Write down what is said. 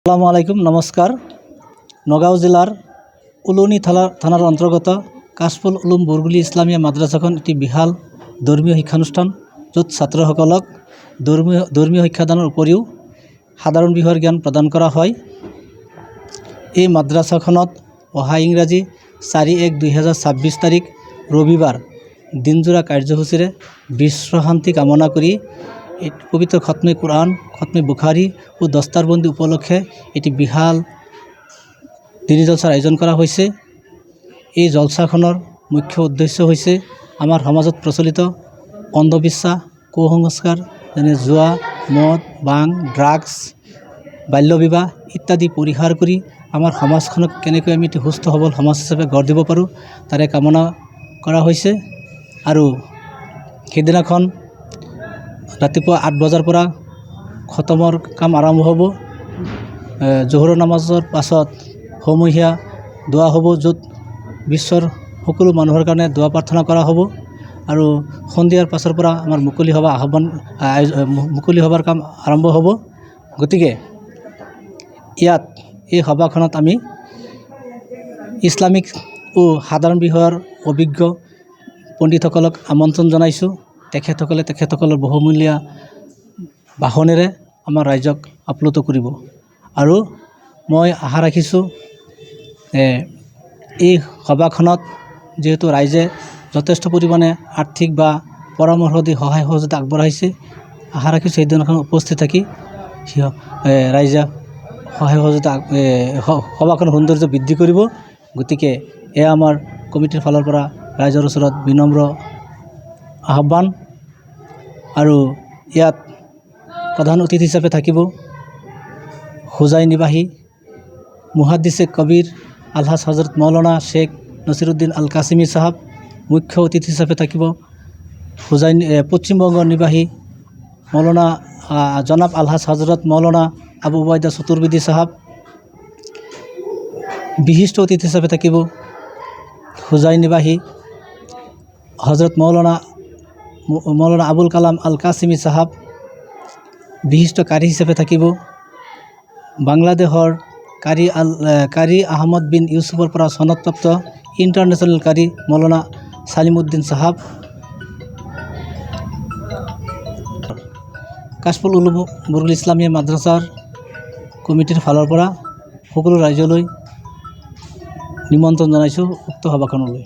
আসসালামু আলাইকুম নমস্কাৰ। নগাঁও জিলাৰ উলনি থানাৰ অন্তৰ্গত কাশফুল উলুম বুৰগুলি ইছলামিয়া মাদ্ৰাছাখন এটি বিশাল ধৰ্মীয় শিক্ষানুষ্ঠান, য'ত ছাত্ৰসকলক ধৰ্মীয় শিক্ষাদানৰ উপৰিও সাধাৰণ বিষয়ৰ জ্ঞান প্ৰদান কৰা হয়। এই মাদ্ৰাছাখনত অহা ইংৰাজী 4/1/2026 তাৰিখ ৰবিবাৰ দিনজোৰা কাৰ্যসূচীৰে বিশ্ব শান্তি কামনা কৰি পবিত্ৰ খতমে কুৰাণ, খতমে বুখাৰী ও দস্তাৰবন্দী উপলক্ষে এটি বিশাল দিনী জলসাৰ আয়োজন কৰা হৈছে। এই জলসাখনৰ মুখ্য উদ্দেশ্য হৈছে আমাৰ সমাজত প্ৰচলিত অন্ধবিশ্বাস, কুসংস্কাৰ যেনে জুৱা, মদ, ভাং, ড্ৰাগছ, বাল্য বিবাহ ইত্যাদি পৰিহাৰ কৰি আমাৰ সমাজখনক কেনেকৈ আমি এটি সুস্থ সবল সমাজ হিচাপে গঢ় দিব পাৰোঁ তাৰে কামনা কৰা হৈছে। আৰু সেইদিনাখন ৰাতিপুৱা 8 বজাৰ পৰা খতমৰ কাম আৰম্ভ হ'ব। জোহৰৰ নামাজৰ পাছত সমূহীয়া দোৱা হ'ব, য'ত বিশ্বৰ সকলো মানুহৰ কাৰণে দোৱা প্ৰাৰ্থনা কৰা হ'ব। আৰু সন্ধিয়াৰ পাছৰ পৰা আমাৰ মুকলি সভাৰ কাম আৰম্ভ হ'ব। গতিকে ইয়াত এই সভাখনত আমি ইছলামিক ও সাধাৰণ বিষয়ৰ অভিজ্ঞ পণ্ডিতসকলক আমন্ত্ৰণ জনাইছোঁ। তেখেতসকলৰ বহুমূলীয়া ভাষণেৰে আমাৰ ৰাইজক আপ্লুত কৰিব। আৰু মই আশা ৰাখিছোঁ এই সভাখনত যিহেতু ৰাইজে যথেষ্ট পৰিমাণে আৰ্থিক বা পৰামৰ্শ দি সহায় সহযোগিতা আগবঢ়াইছে, আশা ৰাখিছোঁ সেইদিনাখন উপস্থিত থাকি ৰাইজে সহায় সহযোগিতা সভাখনৰ সৌন্দৰ্য বৃদ্ধি কৰিব। গতিকে এয়া আমাৰ কমিটিৰ ফালৰ পৰা ৰাইজৰ ওচৰত বিনম্ৰ আহ্বান। আৰু ইয়াত প্ৰধান অতিথি হিচাপে থাকিব হোজাই নিবাসী মুহাদ্দিছে কবিৰ আলহাজ হজৰত মৌলানা শেখ নছিৰুদ্দিন আল কাছিমি সাহাব। মুখ্য অতিথি হিচাপে থাকিব পশ্চিমবংগৰ নিবাসী মৌলানা জনাব আলহাজ হজৰত মৌলানা আবু উবাইদা চতুৰ্বেদী সাহাব। বিশিষ্ট অতিথি হিচাপে থাকিব হোজাই নিবাসী হজৰত মৌলানা আবুল কালাম আল কাছিমি সাহাব। বিশিষ্ট কাৰী হিচাপে থাকিব বাংলাদেশৰ কাৰী আহমদ বিন ইউছুফৰ পৰা সনদপ্ৰাপ্ত ইণ্টাৰনেশ্যনেল কাৰী মৌলানা ছালিমুদ্দিন সাহাব। কাশফুল উলুম বুৰগুলি ইছলামিয়া মাদ্ৰাছাৰ কমিটিৰ ফালৰ পৰা সকলো ৰাইজলৈ নিমন্ত্ৰণ জনাইছোঁ উক্ত সভাখনলৈ।